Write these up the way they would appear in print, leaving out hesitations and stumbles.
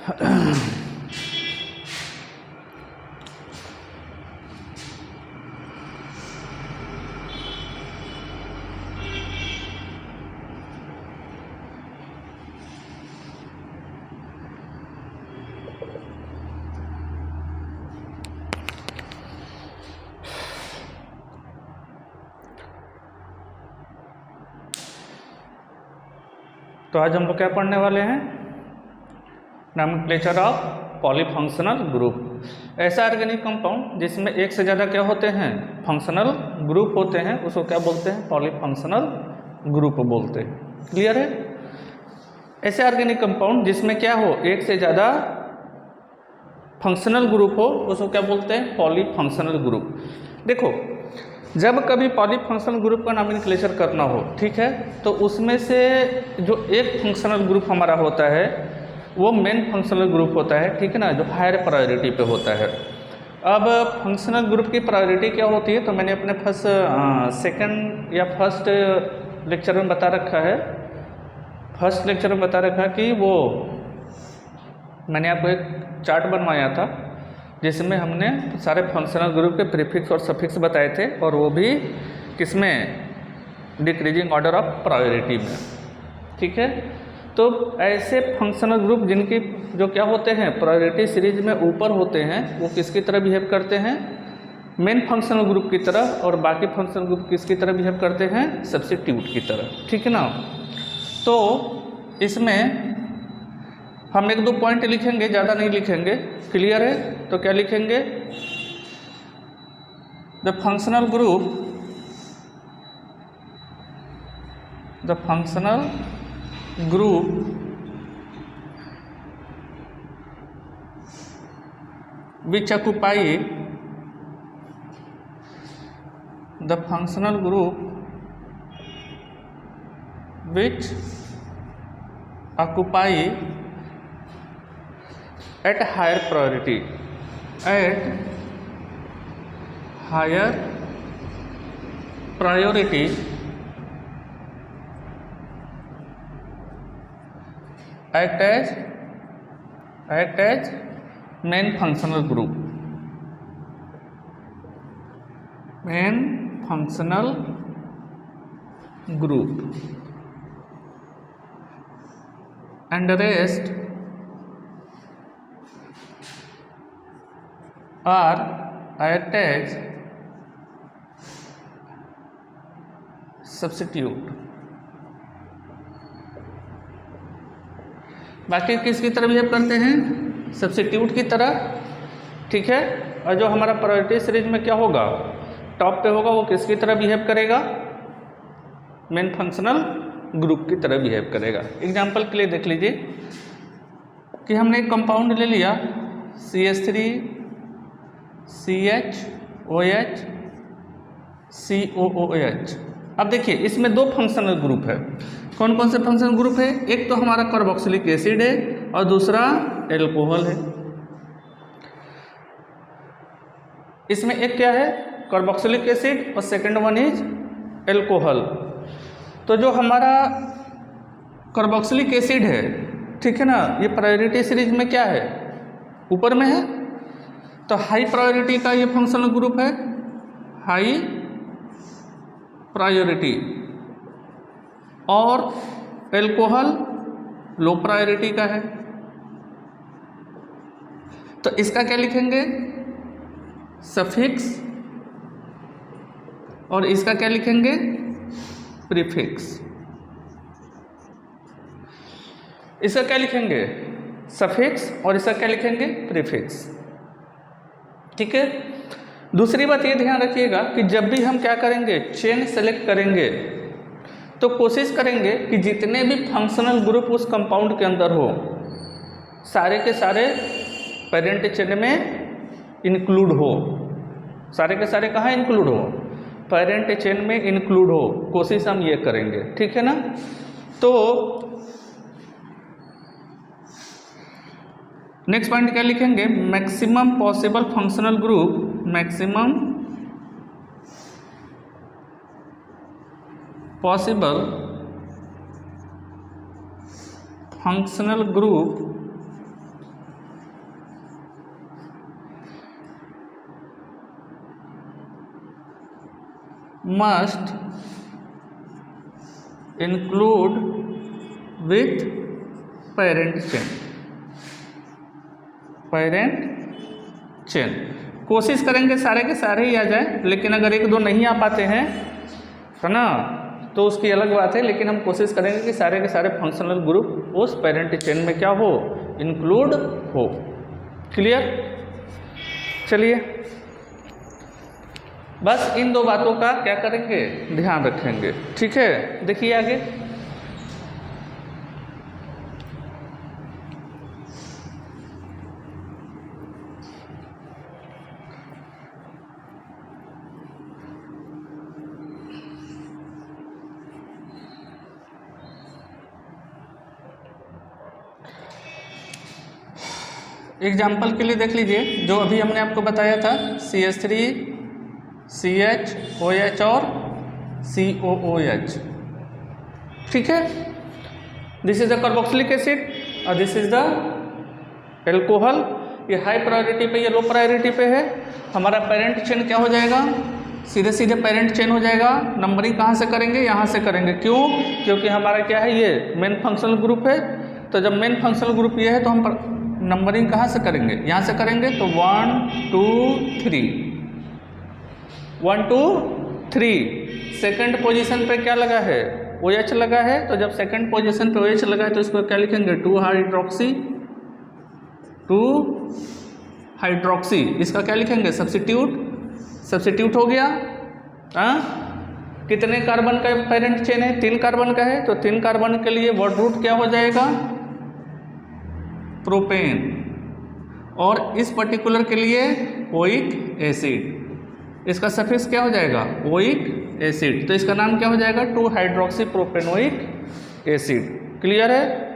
तो आज हम लोग क्या पढ़ने वाले हैं? Nomenclature of polyfunctional group. ऐसा ऑर्गेनिक कंपाउंड जिसमें एक से ज़्यादा क्या होते हैं? फंक्शनल ग्रुप होते हैं, उसको क्या बोलते हैं? पॉलीफंक्शनल ग्रुप बोलते हैं। क्लियर है? ऐसे ऑर्गेनिक कंपाउंड जिसमें क्या हो, एक से ज़्यादा फंक्शनल ग्रुप हो, उसको क्या बोलते हैं? Polyfunctional group. देखो, जब कभी पॉलीफंक्शनल ग्रुप का नॉमेनक्लेचर करना हो, ठीक है, तो उसमें से जो एक फंक्शनल ग्रुप हमारा होता है वो मेन फंक्शनल ग्रुप होता है, ठीक है ना, जो हायर प्रायोरिटी पे होता है। अब फंक्शनल ग्रुप की प्रायोरिटी क्या होती है, तो मैंने अपने सेकंड या फर्स्ट लेक्चर में बता रखा है। फर्स्ट लेक्चर में बता रखा कि वो मैंने आपको एक चार्ट बनवाया था जिसमें हमने सारे फंक्शनल ग्रुप के प्रीफिक्स और सफिक्स बताए थे, और वो भी किसमें? डिक्रीजिंग ऑर्डर ऑफ प्रायोरिटी में। ठीक है, तो ऐसे फंक्शनल ग्रुप जिनकी जो क्या होते हैं, प्रायोरिटी सीरीज में ऊपर होते हैं, वो किसकी तरह बिहेव करते हैं? मेन फंक्शनल ग्रुप की तरह, और बाकी फंक्शनल ग्रुप किसकी तरह बिहेव करते हैं? सब्स्टिट्यूट की तरह। ठीक है ना। तो इसमें हम एक दो पॉइंट लिखेंगे, ज़्यादा नहीं लिखेंगे। क्लियर है? तो क्या लिखेंगे? The functional group which occupy the functional group which occupy at higher priority act as main functional group and the rest are act as substitute। बाकी किसकी तरह बिहेव करते हैं? सब्स्टिट्यूट की तरह। ठीक है, और जो हमारा प्रायोरिटी सीरीज में क्या होगा, टॉप पे होगा, वो किसकी तरह बिहेव करेगा? मेन फंक्शनल ग्रुप की तरह बिहेव करेगा। एग्जाम्पल के लिए देख लीजिए कि हमने एक कंपाउंड ले लिया CH3 CHOH COOH। अब देखिए, इसमें दो फंक्शनल ग्रुप है। कौन कौन से फंक्शनल ग्रुप है? एक तो हमारा कार्बोक्सिलिक एसिड है और दूसरा एल्कोहल है। इसमें एक क्या है? कार्बोक्सिलिक एसिड, और सेकंड वन इज एल्कोहल। तो जो हमारा कार्बोक्सिलिक एसिड है, ठीक है ना, ये प्रायोरिटी सीरीज में क्या है? ऊपर में है। तो हाई प्रायोरिटी का ये फंक्शनल ग्रुप है, हाई प्रायोरिटी, और एल्कोहल लो प्रायोरिटी का है। तो इसका क्या लिखेंगे? सफिक्स, और इसका क्या लिखेंगे? प्रीफिक्स। इसका क्या लिखेंगे? सफिक्स, और इसका क्या लिखेंगे? प्रीफिक्स। ठीक है। दूसरी बात ये ध्यान रखिएगा कि जब भी हम क्या करेंगे, चेन सेलेक्ट करेंगे, तो कोशिश करेंगे कि जितने भी फंक्शनल ग्रुप उस कंपाउंड के अंदर हो, सारे के सारे पेरेंट चेन में इंक्लूड हो। सारे के सारे कहाँ इंक्लूड हो? पेरेंट चेन में इंक्लूड हो। कोशिश हम ये करेंगे। ठीक है ना। तो नेक्स्ट पॉइंट क्या लिखेंगे? Maximum possible functional group, maximum possible functional group must include with parent chain. कोशिश करेंगे सारे के सारे ही आ जाए, लेकिन अगर एक दो नहीं आ पाते हैं है ना, तो उसकी अलग बात है, लेकिन हम कोशिश करेंगे कि सारे के सारे फंक्शनल ग्रुप उस पेरेंट चेन में क्या हो, इंक्लूड हो। क्लियर? चलिए बस इन दो बातों का क्या करेंगे, ध्यान रखेंगे। ठीक है, देखिए आगे। एग्जाम्पल के लिए देख लीजिए, जो अभी हमने आपको बताया था CH3 CHOH और COOH। ठीक है, this is the carboxylic acid और दिस इज द एल्कोहल। ये हाई प्रायोरिटी पे, ये लो प्रायोरिटी पे है। हमारा पेरेंट चेन क्या हो जाएगा, सीधे सीधे पेरेंट चेन हो जाएगा। नंबरिंग कहाँ से करेंगे, यहाँ से करेंगे। क्यों? क्योंकि हमारा क्या है, ये मेन फंक्शनल ग्रुप है। तो जब मेन फंक्शनल ग्रुप ये है तो हम नंबरिंग कहाँ से करेंगे, यहाँ से करेंगे। तो 1 2 3 1 2 3। सेकंड पोजीशन पे क्या लगा है, OH लगा है। तो जब सेकंड पोजीशन पे OH लगा है तो इसको क्या लिखेंगे, 2 हाइड्रोक्सी। इसका क्या लिखेंगे, सब्स्टिट्यूट हो गया। कितने कार्बन का पेरेंट चेन है, 3 कार्बन का है। तो 3 कार्बन के लिए वर्ड रूट क्या हो जाएगा, प्रोपेन। और इस पर्टिकुलर के लिए ओइक एसिड, इसका सफिक्स क्या हो जाएगा, ओइक एसिड। तो इसका नाम क्या हो जाएगा, 2 हाइड्रोक्सी प्रोपेनोइक एसिड। क्लियर है?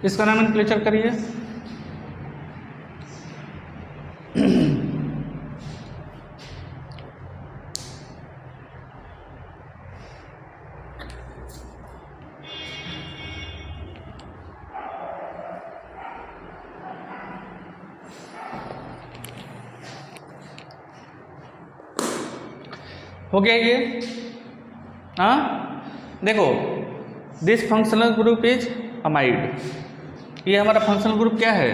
इसका नाम नोमेनक्लेचर करिए। हो गया ये? हाँ, देखो, this functional group is amide. ये हमारा फंक्शनल ग्रुप क्या है,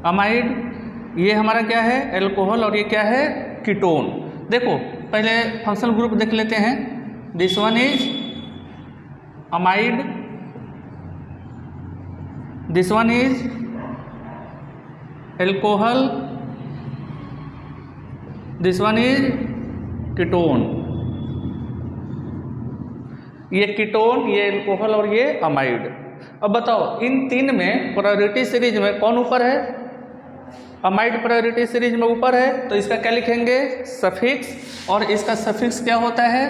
अमाइड। ये हमारा क्या है, एल्कोहल। और ये क्या है, कीटोन। देखो पहले फंक्शनल ग्रुप देख लेते हैं। This one is amide, this one is alcohol, this one is ketone. ये कीटोन, ये एल्कोहल और ये अमाइड। अब बताओ इन तीन में प्रायोरिटी सीरीज में कौन ऊपर है, अमाइड प्रायोरिटी सीरीज में ऊपर है। तो इसका क्या लिखेंगे, सफिक्स। और इसका सफिक्स क्या होता है,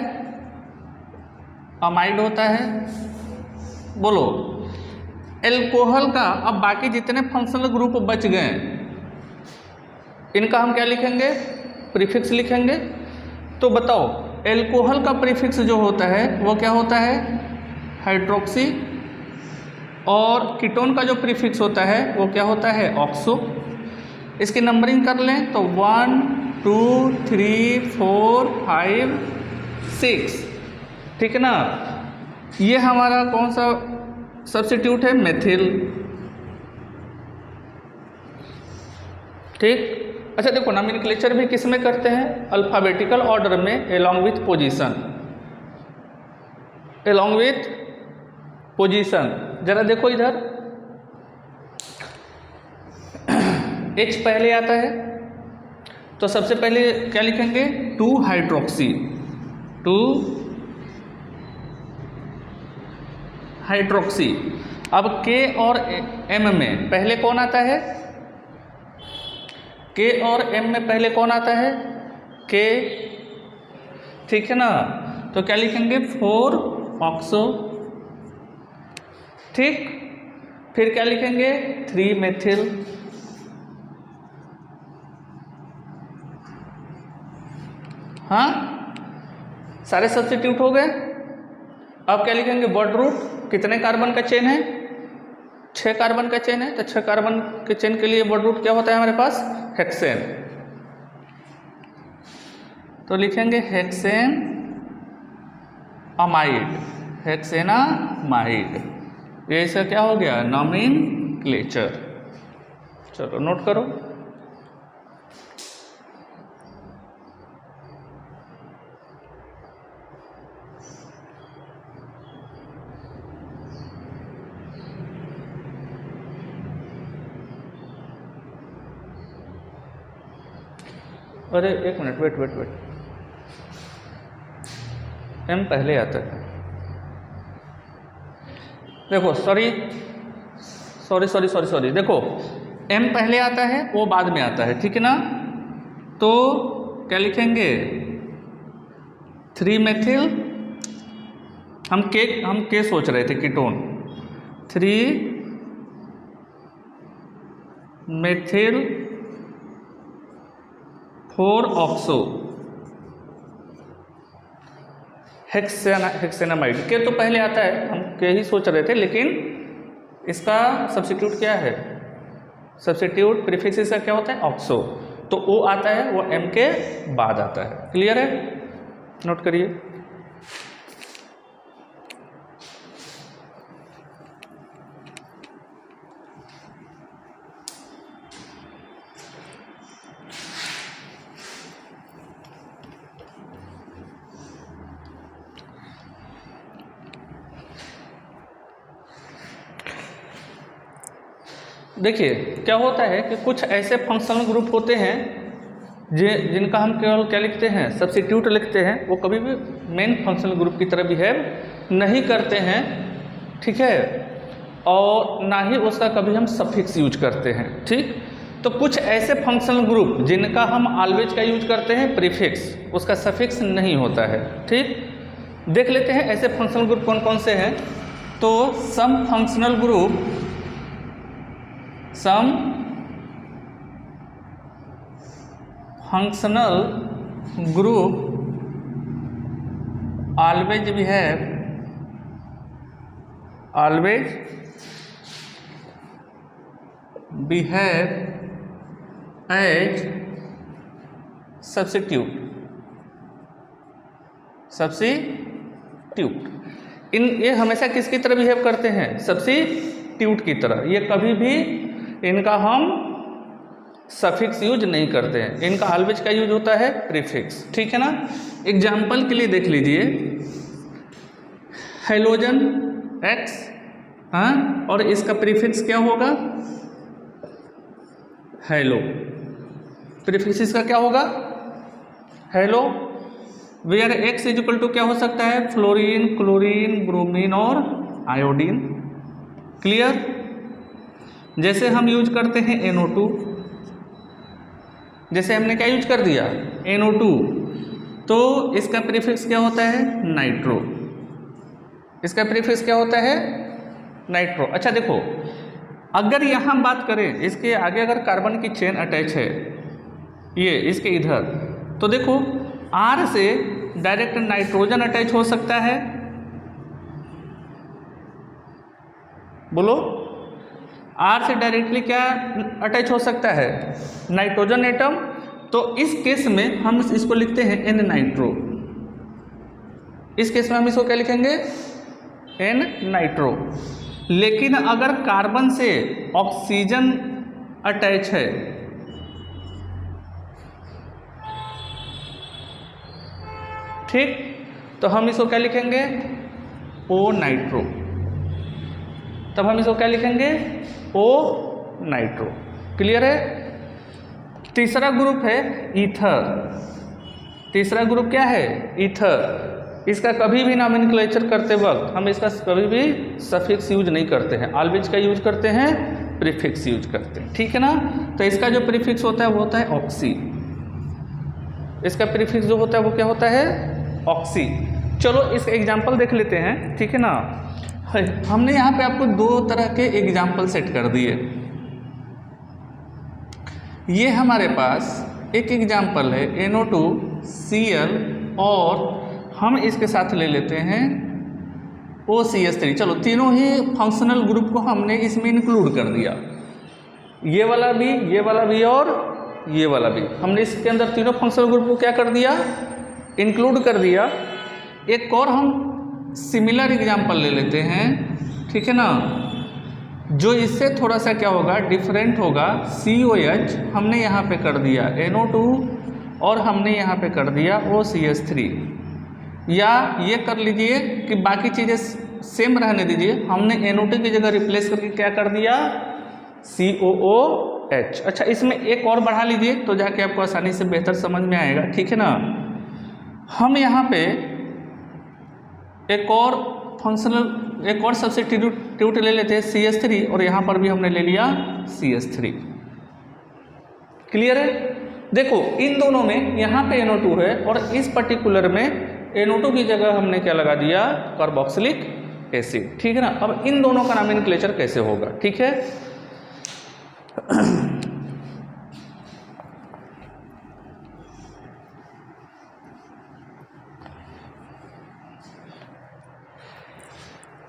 अमाइड होता है। बोलो, एल्कोहल का अब बाकी जितने फंक्शनल ग्रुप बच गए इनका हम क्या लिखेंगे, प्रीफिक्स लिखेंगे। तो बताओ एल्कोहल का प्रीफिक्स जो होता है वो क्या होता है, हाइड्रोक्सी। और कीटोन का जो प्रीफिक्स होता है वो क्या होता है, ऑक्सो। इसकी नंबरिंग कर लें तो 1 2 3 4 5 6, ठीक है ना। ये हमारा कौन सा सब्स्टिट्यूट है, मेथिल। ठीक। अच्छा देखो, नोमेनक्लेचर भी किस में करते हैं, अल्फ़ाबेटिकल ऑर्डर में, along with position, along with position. जरा देखो इधर, H पहले आता है तो सबसे पहले क्या लिखेंगे, 2 हाइड्रोक्सी, 2 हाइड्रोक्सी। अब K और M में पहले कौन आता है, के और एम में पहले कौन आता है? के, ठीक है ना। तो क्या लिखेंगे? 4 ऑक्सो, ठीक। फिर क्या लिखेंगे? 3 मेथिल, हाँ, सारे सब्स्टिट्यूट हो गए। अब क्या लिखेंगे? Word root. कितने कार्बन का चेन है? 6 कार्बन का चेन है, तो 6 कार्बन के चेन के लिए वर्ड रूट क्या होता है हमारे पास? हेक्सेन। तो लिखेंगे हेक्सेन अमाइड, हेक्सेनामाइड। ये इसका क्या हो गया? नॉमेनक्लेचर। चलो नोट करो। अरे एक मिनट, वेट। एम पहले आता है। देखो सॉरी, देखो एम पहले आता है, वो बाद में आता है, ठीक है ना। तो क्या लिखेंगे? 3 मेथिल, हम के सोच रहे थे कीटोन। 3 methyl 4 oxo हेक्सेनामाइड। के तो पहले आता है, हम के ही सोच रहे थे, लेकिन इसका सब्स्टिट्यूट क्या है? सब्स्टिट्यूट प्रीफिक्स इसका क्या होता है? ऑक्सो। तो ओ आता है, वो एम के बाद आता है। क्लियर है? नोट करिए। देखिए क्या होता है कि कुछ ऐसे फंक्शनल ग्रुप होते हैं जिनका हम केवल क्या लिखते हैं? सब्स्टिट्यूट लिखते हैं। वो कभी भी मेन फंक्शनल ग्रुप की तरह बिहेव नहीं करते हैं, ठीक है, और ना ही उसका कभी हम सफिक्स यूज करते हैं, ठीक। तो कुछ ऐसे फंक्शनल ग्रुप जिनका हम ऑलवेज का यूज करते हैं प्रीफिक्स, उसका सफिक्स नहीं होता है, ठीक। देख लेते हैं ऐसे फंक्शनल ग्रुप कौन कौन से हैं। तो some functional group always behave as substitute। ये हमेशा किसकी तरह बिहेव करते हैं? सब्स्टिट्यूट की तरह। ये कभी भी इनका हम सफिक्स यूज नहीं करते हैं, इनका ऑलवेज का यूज होता है प्रीफिक्स, ठीक है ना। एग्जाम्पल के लिए देख लीजिए, हेलोजन X, हाँ, और इसका प्रीफिक्स क्या होगा? हेलो। प्रीफिक्स इसका क्या होगा? Hello. Where X is equal to क्या हो सकता है? फ्लोरीन, क्लोरीन, ब्रोमीन और आयोडीन। क्लियर? जैसे हम यूज करते हैं NO2, जैसे हमने क्या यूज कर दिया? NO2, तो इसका प्रीफिक्स क्या होता है? नाइट्रो। इसका प्रीफिक्स क्या होता है? नाइट्रो। अच्छा देखो, अगर यहाँ बात करें इसके आगे, अगर कार्बन की चेन अटैच है ये इसके इधर, तो देखो R से डायरेक्ट नाइट्रोजन अटैच हो सकता है। बोलो, R से डायरेक्टली क्या अटैच हो सकता है? Nitrogen atom. तो इस केस में हम इसको लिखते हैं N नाइट्रो। इस केस में हम इसको क्या लिखेंगे? N nitro. लेकिन अगर कार्बन से ऑक्सीजन अटैच है, ठीक, तो हम इसको क्या लिखेंगे? O nitro. तब हम इसको क्या लिखेंगे? O nitro. क्लियर है? तीसरा ग्रुप है ईथर। तीसरा ग्रुप क्या है? ईथर। इसका कभी भी नॉमेनक्लेचर करते वक्त हम इसका कभी भी सफिक्स यूज नहीं करते हैं, ऑलवेज का यूज करते हैं प्रीफिक्स यूज करते हैं, ठीक है ना। तो इसका जो प्रीफिक्स होता है वो होता है ऑक्सी, इसका प्रीफिक्स जो होता है वो क्या होता है, ऑक्सी। चलो इस एग्जाम्पल देख लेते हैं, ठीक है ना। हमने यहाँ पे आपको दो तरह के एग्जाम्पल सेट कर दिए। ये हमारे पास एक एग्जाम्पल है NO2Cl और हम इसके साथ ले लेते हैं OCH3। चलो तीनों ही फंक्शनल ग्रुप को हमने इसमें इंक्लूड कर दिया, ये वाला भी, ये वाला भी और ये वाला भी। हमने इसके अंदर तीनों फंक्शनल ग्रुप को क्या कर दिया, इंक्लूड कर दिया। एक और हम सिमिलर एग्जाम्पल ले लेते हैं, ठीक है ना, जो इससे थोड़ा सा क्या होगा, डिफरेंट होगा। COH हमने यहाँ पे कर दिया NO2 और हमने यहाँ पे कर दिया OCH3, या ये कर लीजिए कि बाकी चीज़ें सेम रहने दीजिए, हमने NO2 की जगह रिप्लेस करके क्या कर दिया, COOH। अच्छा, इसमें एक और बढ़ा लीजिए तो जाके आपको आसानी से बेहतर समझ में आएगा, ठीक है ना। हम यहाँ पे एक और फंक्शनल, एक और सब्स्टिट्यूट ले लेते हैं CH3 और यहाँ पर भी हमने ले लिया CH3। क्लियर है। देखो इन दोनों में यहाँ पे NO2 है और इस पर्टिकुलर में NO2 की जगह हमने क्या लगा दिया, कार्बोक्सिलिक एसिड, ठीक है ना। अब इन दोनों का नॉमेनक्लेचर कैसे होगा, ठीक है।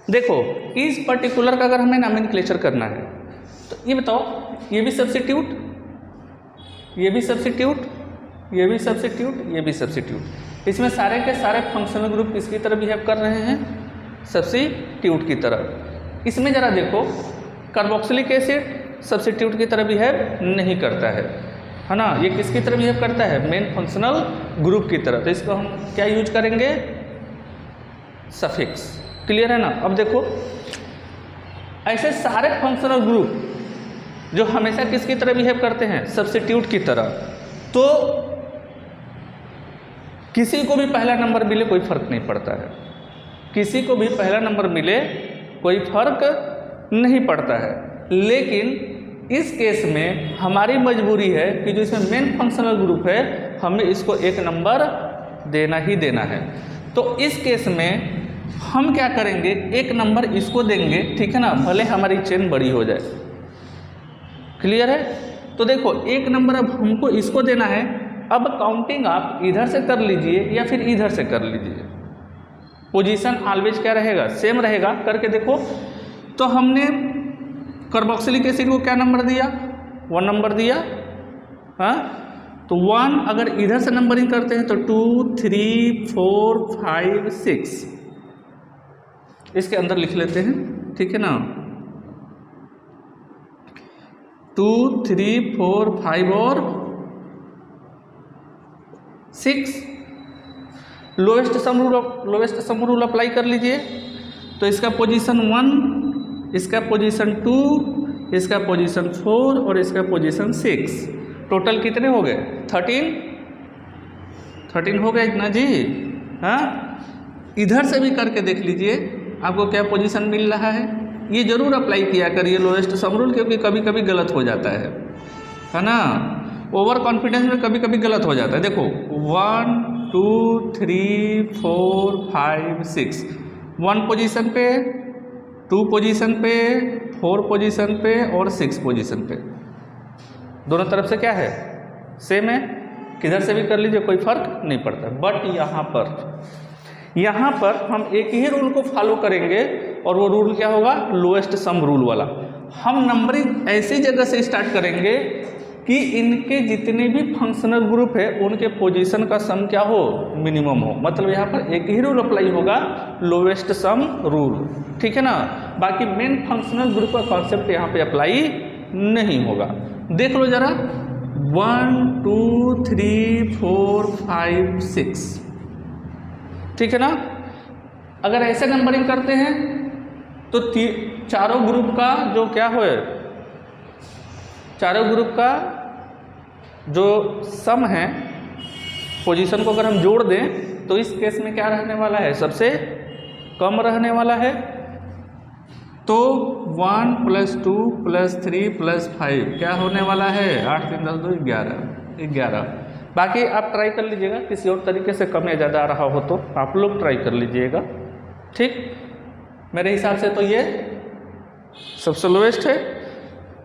देखो इस पर्टिकुलर का अगर हमें नॉमेनक्लेचर करना है तो ये बताओ, ये भी सब्स्टिट्यूट, ये भी सब्स्टिट्यूट, ये भी सब्स्टिट्यूट, ये भी सब्स्टिट्यूट, इसमें सारे के सारे फंक्शनल ग्रुप किसकी तरह बिहेव कर रहे हैं, सब्स्टिट्यूट की तरह। इसमें जरा देखो कार्बोक्सिलिक एसिड सब्स्टिट्यूट की तरह बिहेव नहीं करता है ना, ये किसकी तरह बिहेव करता है, मेन फंक्शनल ग्रुप की तरह। तो इसको हम क्या यूज करेंगे, सफिक्स। क्लियर है ना। अब देखो ऐसे सारे फंक्शनल ग्रुप जो हमेशा किसकी तरह बिहेव करते हैं, सब्स्टिट्यूट की तरह, तो किसी को भी पहला नंबर मिले कोई फर्क नहीं पड़ता है, किसी को भी पहला नंबर मिले कोई फर्क नहीं पड़ता है। लेकिन इस केस में हमारी मजबूरी है कि जो इसमें मेन फंक्शनल ग्रुप है हमें इसको एक नंबर देना ही देना है। तो इस केस में हम क्या करेंगे, एक नंबर इसको देंगे, ठीक है ना, भले हमारी चेन बड़ी हो जाए। क्लियर है। तो देखो एक नंबर अब हमको इसको देना है। अब काउंटिंग आप इधर से कर लीजिए या फिर इधर से कर लीजिए, पोजीशन ऑलवेज क्या रहेगा, सेम रहेगा। करके देखो तो हमने कार्बोक्सिलिक एसिड को क्या नंबर दिया, 1 नंबर दिया, हाँ। तो 1 अगर इधर से नंबरिंग करते हैं तो 2 3 4 5 6 इसके अंदर लिख लेते हैं, ठीक है ना। 2 3 4 5 और 6 लोएस्ट सम रूल अप्लाई कर लीजिए। तो इसका पोजीशन 1, इसका पोजीशन 2, इसका पोजीशन 4 और इसका पोजीशन 6, टोटल कितने हो गए, 13 हो गए ना जी, हाँ। इधर से भी करके देख लीजिए आपको क्या पोजीशन मिल रहा है। ये जरूर अप्लाई किया करिए लोएस्ट सम रूल, क्योंकि कभी कभी गलत हो जाता है ना। ओवर कॉन्फिडेंस में कभी कभी गलत हो जाता है। देखो 1 2 3 4 5 6, 1 पोजीशन पे, 2 पोजीशन पे, 4 पोजीशन पे और 6 पोजीशन पे, दोनों तरफ से क्या है, सेम है। किधर से भी कर लीजिए कोई फर्क नहीं पड़ता। बट यहाँ पर हम एक ही रूल को फॉलो करेंगे और वो रूल क्या होगा, लोएस्ट सम रूल वाला। हम नंबरिंग ऐसी जगह से स्टार्ट करेंगे कि इनके जितने भी फंक्शनल ग्रुप है उनके पोजीशन का सम क्या हो, मिनिमम हो। मतलब यहाँ पर एक ही रूल अप्लाई होगा, लोएस्ट सम रूल, ठीक है ना। बाकी मेन फंक्शनल ग्रुप का कॉन्सेप्ट यहाँ पे अप्लाई नहीं होगा। देख लो जरा 1 2 3 4 5 6, ठीक है ना। अगर ऐसे नंबरिंग करते हैं तो चारों ग्रुप का जो क्या हो, चारों ग्रुप का जो सम है पोजीशन को अगर हम जोड़ दें तो इस केस में क्या रहने वाला है, सबसे कम रहने वाला है। तो 1 + 2 + 3 + 5 क्या होने वाला है? 8 3 10 2 11। बाकी आप ट्राई कर लीजिएगा, किसी और तरीके से कम या ज़्यादा आ रहा हो तो आप लोग ट्राई कर लीजिएगा। ठीक, मेरे हिसाब से तो ये सबसे लोएस्ट है।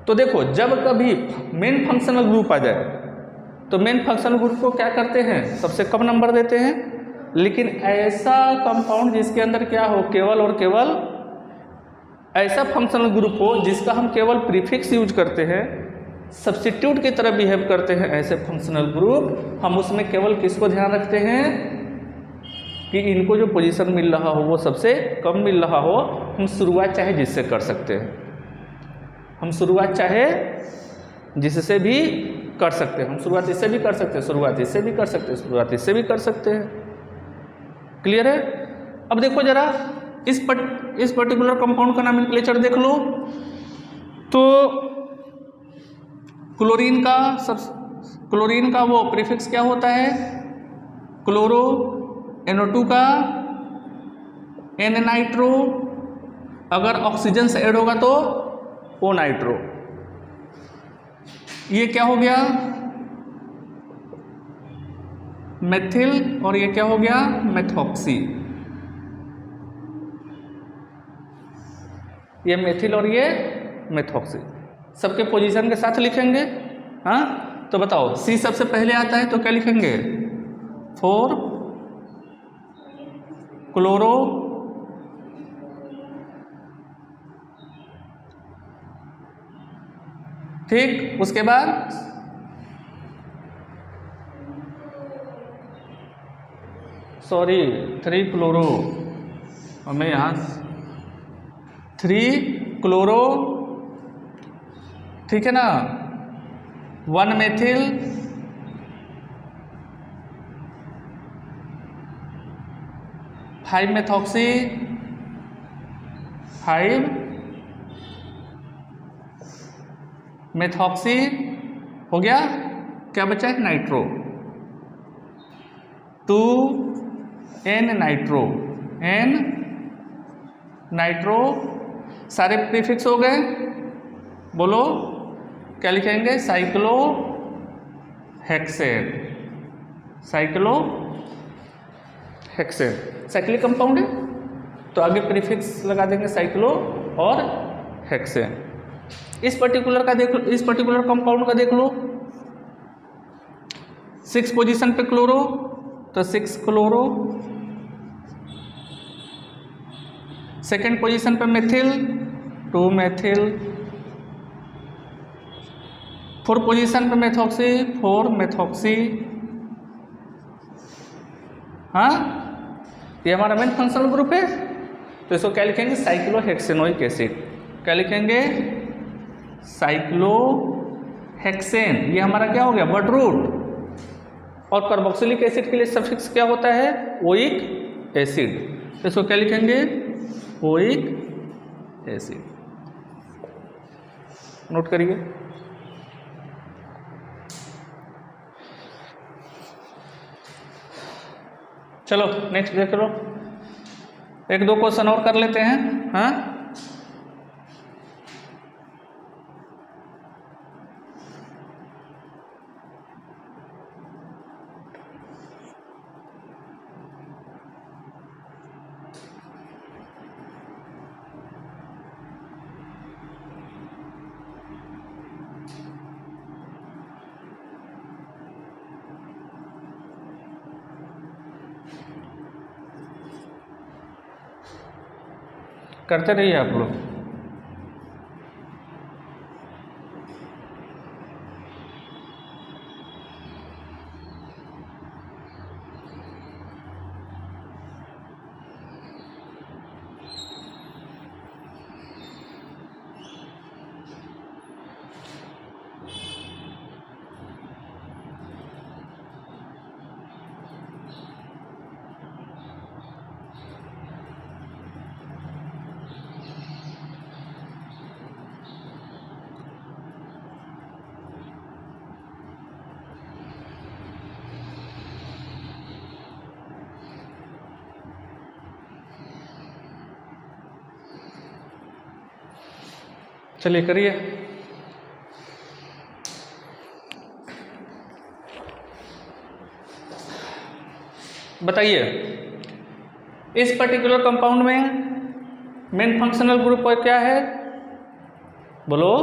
तो देखो, जब कभी मेन फंक्शनल ग्रुप आ जाए तो मेन फंक्शनल ग्रुप को क्या करते हैं? सबसे कम नंबर देते हैं। लेकिन ऐसा कंपाउंड जिसके अंदर क्या हो, केवल और केवल ऐसा फंक्शनल ग्रुप हो जिसका हम केवल प्रीफिक्स यूज करते हैं, सब्स्टिट्यूट की तरह बिहेव करते हैं, ऐसे फंक्शनल ग्रुप हम उसमें केवल किसको ध्यान रखते हैं कि इनको जो पोजीशन मिल रहा हो वो सबसे कम मिल रहा हो। हम शुरुआत चाहे जिससे कर सकते हैं, हम शुरुआत चाहे जिससे भी कर सकते हैं, हम शुरुआत इससे भी कर सकते हैं, शुरुआत इससे भी कर सकते हैं, शुरुआत इससे भी कर सकते हैं। क्लियर है? अब देखो जरा इस पर्टिकुलर कंपाउंड का नोमेनक्लेचर देख लो। तो क्लोरीन का वो प्रीफिक्स क्या होता है? क्लोरो, NO2 का N नाइट्रो, अगर ऑक्सीजन से ऐड होगा तो O नाइट्रो। ये क्या हो गया? मेथिल, और ये क्या हो गया? मेथॉक्सी। ये मेथिल और ये मेथॉक्सी सबके पोजीशन के साथ लिखेंगे। हाँ, तो बताओ C सबसे पहले आता है तो क्या लिखेंगे? 4 क्लोरो, ठीक, उसके बाद सॉरी 3 क्लोरो, हमें यहाँ 3 क्लोरो, ठीक है ना, 1 मेथिल, 5 मेथॉक्सी, 5 मेथॉक्सी हो गया। क्या बचा है? Nitro, 2 N nitro, N nitro. सारे प्रीफिक्स हो गए, बोलो क्या लिखेंगे? Cyclo hexane, cyclo hexane cyclic compound है तो आगे प्रीफिक्स लगा देंगे साइक्लो और हेक्सेन। इस पर्टिकुलर कंपाउंड का देख लो, 6 पोजीशन पे क्लोरो, तो 6 क्लोरो। सेकेंड पोजीशन पे मेथिल, 2 मेथिल। 4 पोजीशन पे मेथॉक्सी, 4 मेथॉक्सी। हाँ, ये हमारा मेन फंक्शनल ग्रुप है तो इसको क्या लिखेंगे? Cyclohexanoic acid. क्या लिखेंगे? साइक्लोहेक्सेन। ये हमारा क्या हो गया? Word root. और कार्बोक्सिलिक एसिड के लिए सफिक्स क्या होता है? Oic acid. तो इसको क्या लिखेंगे? Oic acid. नोट करिए। चलो नेक्स्ट देख लो, 1-2 क्वेश्चन और कर लेते हैं। हाँ, करते रहिए आप लोग। चलिए करिए। बताइए इस पर्टिकुलर कंपाउंड में मेन फंक्शनल ग्रुप क्या है? बोलो।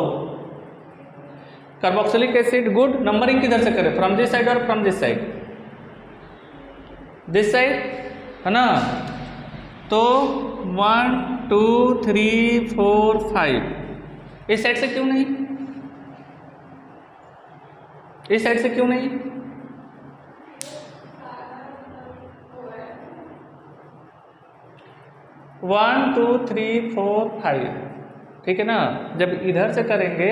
Carboxylic acid. गुड। नंबरिंग किधर से करें? फ्रॉम दिस साइड और from this side? This side है ना। तो 1 2 3 4 5 इस साइड से क्यों नहीं? इस साइड से क्यों नहीं? One two three four five, ठीक है ना। जब इधर से करेंगे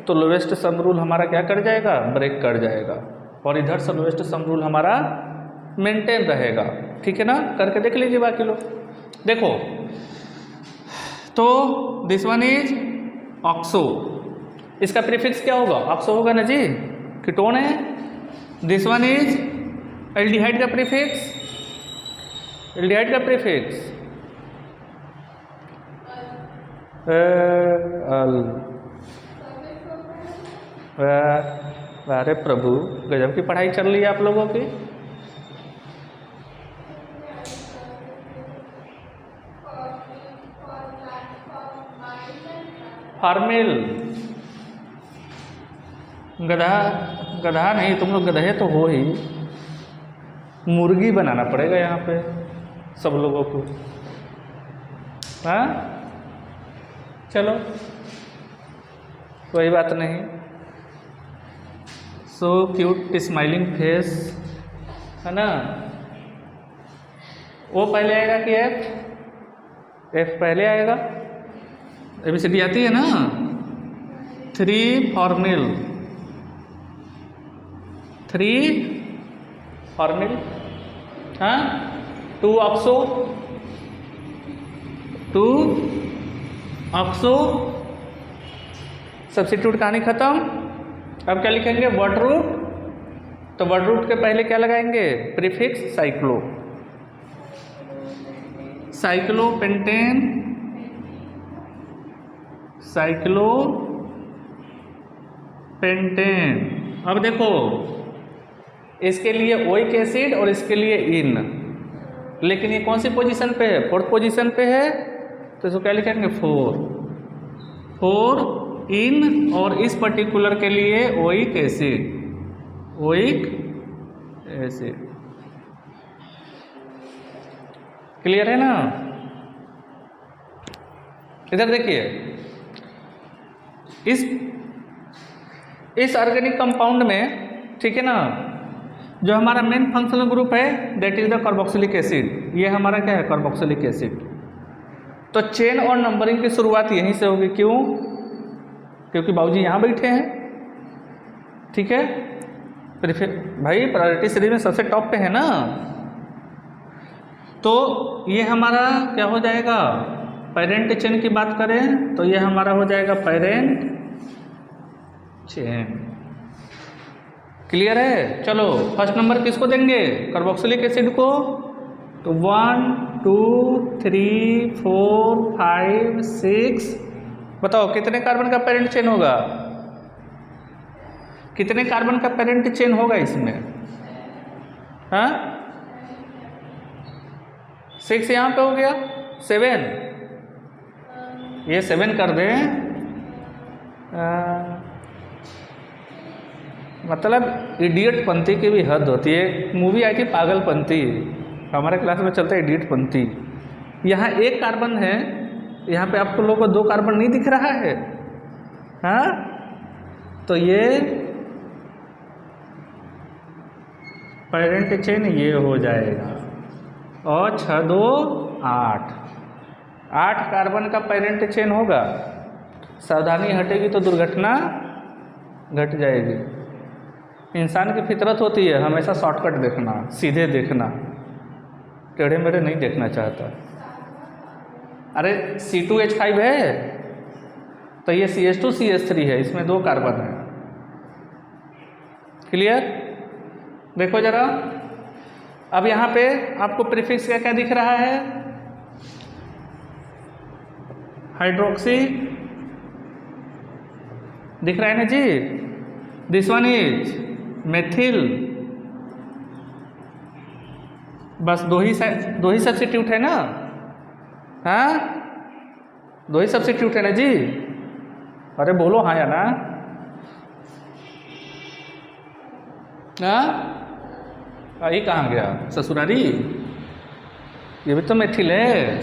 तो लोवेस्ट सम रूल हमारा क्या कर जाएगा? ब्रेक कर जाएगा, और इधर से लोवेस्ट सम रूल हमारा मेंटेन रहेगा, ठीक है ना। करके देख लीजिए बाकी लोग। देखो तो दिस वन इज ऑक्सो, इसका प्रीफिक्स क्या होगा? ऑक्सो होगा ना जी, कीटोन है। दिस वन इज एल्डिहाइड का प्रीफिक्स, एल्डिहाइड का प्रीफिक्स अल। अरे प्रभु, गजब की पढ़ाई चल रही है आप लोगों की। फार्मिल। गधा गधा नहीं, तुम लोग गधे तो हो ही। मुर्गी बनाना पड़ेगा यहाँ पे सब लोगों को। हाँ चलो कोई बात नहीं। सो क्यूट स्माइलिंग फेस, है ना। ओ पहले आएगा कि एफ? एफ पहले आएगा। एबीसीडी आती है ना। 3 फॉर्मिल, 3 फॉर्मिल, हाँ। 2 ऑक्सो, 2 ऑक्सो। सब्स्टिट्यूट कहानी खत्म। अब क्या लिखेंगे? Word root. तो वर्ड रूट के पहले क्या लगाएंगे? Prefix cyclo, cyclopentane, cyclopentane. अब देखो इसके लिए ओइक एसिड और इसके लिए इन, लेकिन ये कौन सी पोजीशन पे है? 4th पोजीशन पे है। तो इसको क्या लिखेंगे? 4 इन, और इस पर्टिकुलर के लिए oic acid, oic acid. Clear है ना। इधर देखिए, इस ऑर्गेनिक कंपाउंड में, ठीक है ना, जो हमारा मेन फंक्शनल ग्रुप है that is the carboxylic acid. ये हमारा क्या है? Carboxylic acid. तो चेन और नंबरिंग की शुरुआत यहीं से होगी। क्यों? क्योंकि बाबूजी यहाँ बैठे हैं, ठीक है। भाई प्रायोरिटी सीरीज में सबसे टॉप पे है ना। तो ये हमारा क्या हो जाएगा? पेरेंट चेन की बात करें तो ये हमारा हो जाएगा पेरेंट चेन। क्लियर है। चलो फर्स्ट नंबर किसको देंगे? कार्बोक्सिलिक एसिड को। तो 1 2 3 4 5 6, बताओ कितने कार्बन का पेरेंट चेन होगा? कितने कार्बन का पेरेंट चेन होगा इसमें? हाँ 6 यहाँ पे हो गया, 7, ये 7 कर दें। मतलब इडियट पंथी की भी हद होती है। मूवी आई थी पागलपंथी, हमारे क्लास में चलता है इडियट पंथी। यहाँ एक कार्बन है, यहाँ पे आपको लोगों को 2 कार्बन नहीं दिख रहा है। हाँ तो ये पेरेंट चेन ये हो जाएगा, और 6 2 8 कार्बन का पेरेंट चेन होगा। सावधानी हटेगी तो दुर्घटना घट जाएगी। इंसान की फितरत होती है हमेशा शॉर्टकट देखना, सीधे देखना, टेढ़े मेढ़े नहीं देखना चाहता। अरे C2H5 है तो ये CH2CH3 है, इसमें 2 कार्बन है। क्लियर। देखो जरा, अब यहाँ पे आपको प्रीफिक्स क्या क्या दिख रहा है? हाइड्रोक्सी दिख रहा है ना जी, दिस वन इज मेथिल। बस दो ही सब्स्टिट्यूट है ना, हाँ 2 ही सब्स्टिट्यूट है ना जी। अरे बोलो हाँ या ना, हाँ ये कहाँ गया ससुरारी, ये भी तो मेथिल है।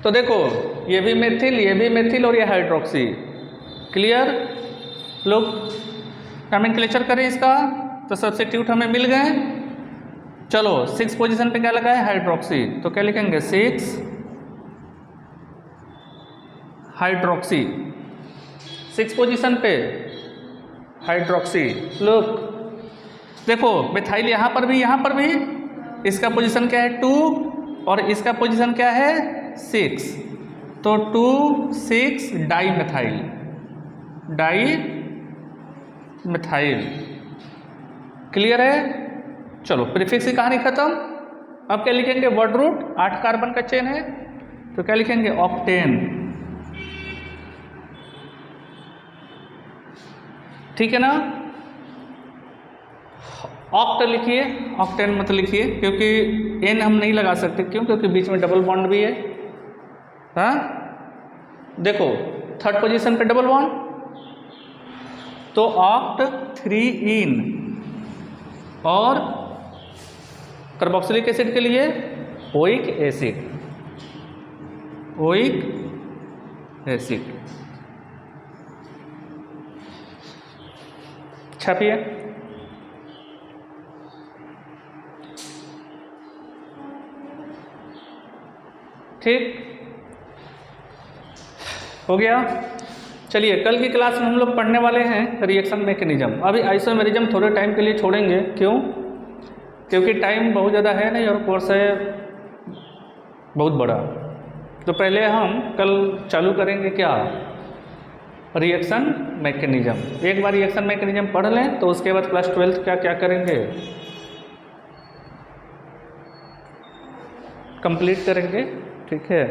तो देखो ये भी मेथिल और ये हाइड्रोक्सी। क्लियर? लोग नॉमेनक्लेचर करें इसका, तो सब्स्टिट्यूट हमें मिल गए। चलो 6 पोजीशन पे क्या लगा है, हाइड्रोक्सी, तो क्या लिखेंगे 6 हाइड्रोक्सी। 6 पोजीशन पे हाइड्रोक्सी। लुक देखो मिथाइल यहाँ पर भी, इसका पोजीशन क्या है 2 और इसका पोजीशन क्या है 6, तो 2 6 डाई मिथाइल। क्लियर है? चलो प्रीफिक्स की कहानी खत्म। अब क्या लिखेंगे, वर्ड रूट 8 कार्बन का चेन है, तो क्या लिखेंगे ऑक्टेन। ठीक है ना? ऑक्ट लिखिए, ऑक्टेन मत लिखिए, क्योंकि एन हम नहीं लगा सकते। क्यों? क्योंकि बीच में डबल बॉन्ड भी है। हाँ देखो 3rd पोजीशन पे डबल बॉन्ड, तो ऑक्ट 3 इन। और कार्बोक्सिलिक एसिड के लिए ओइक एसिड। छापिए। ठीक हो गया। चलिए कल की क्लास में हम लोग पढ़ने वाले हैं रिएक्शन मैकेनिज्म। अभी आइसोमेरिज्म थोड़े टाइम के लिए छोड़ेंगे। क्यों? क्योंकि टाइम बहुत ज़्यादा है नहीं, और कोर्स है बहुत बड़ा। तो पहले हम कल चालू करेंगे क्या, रिएक्शन मैकेनिज्म। एक बार रिएक्शन मैकेनिज्म पढ़ लें, तो उसके बाद क्लास 12th का क्या करेंगे, कंप्लीट करेंगे। ठीक है।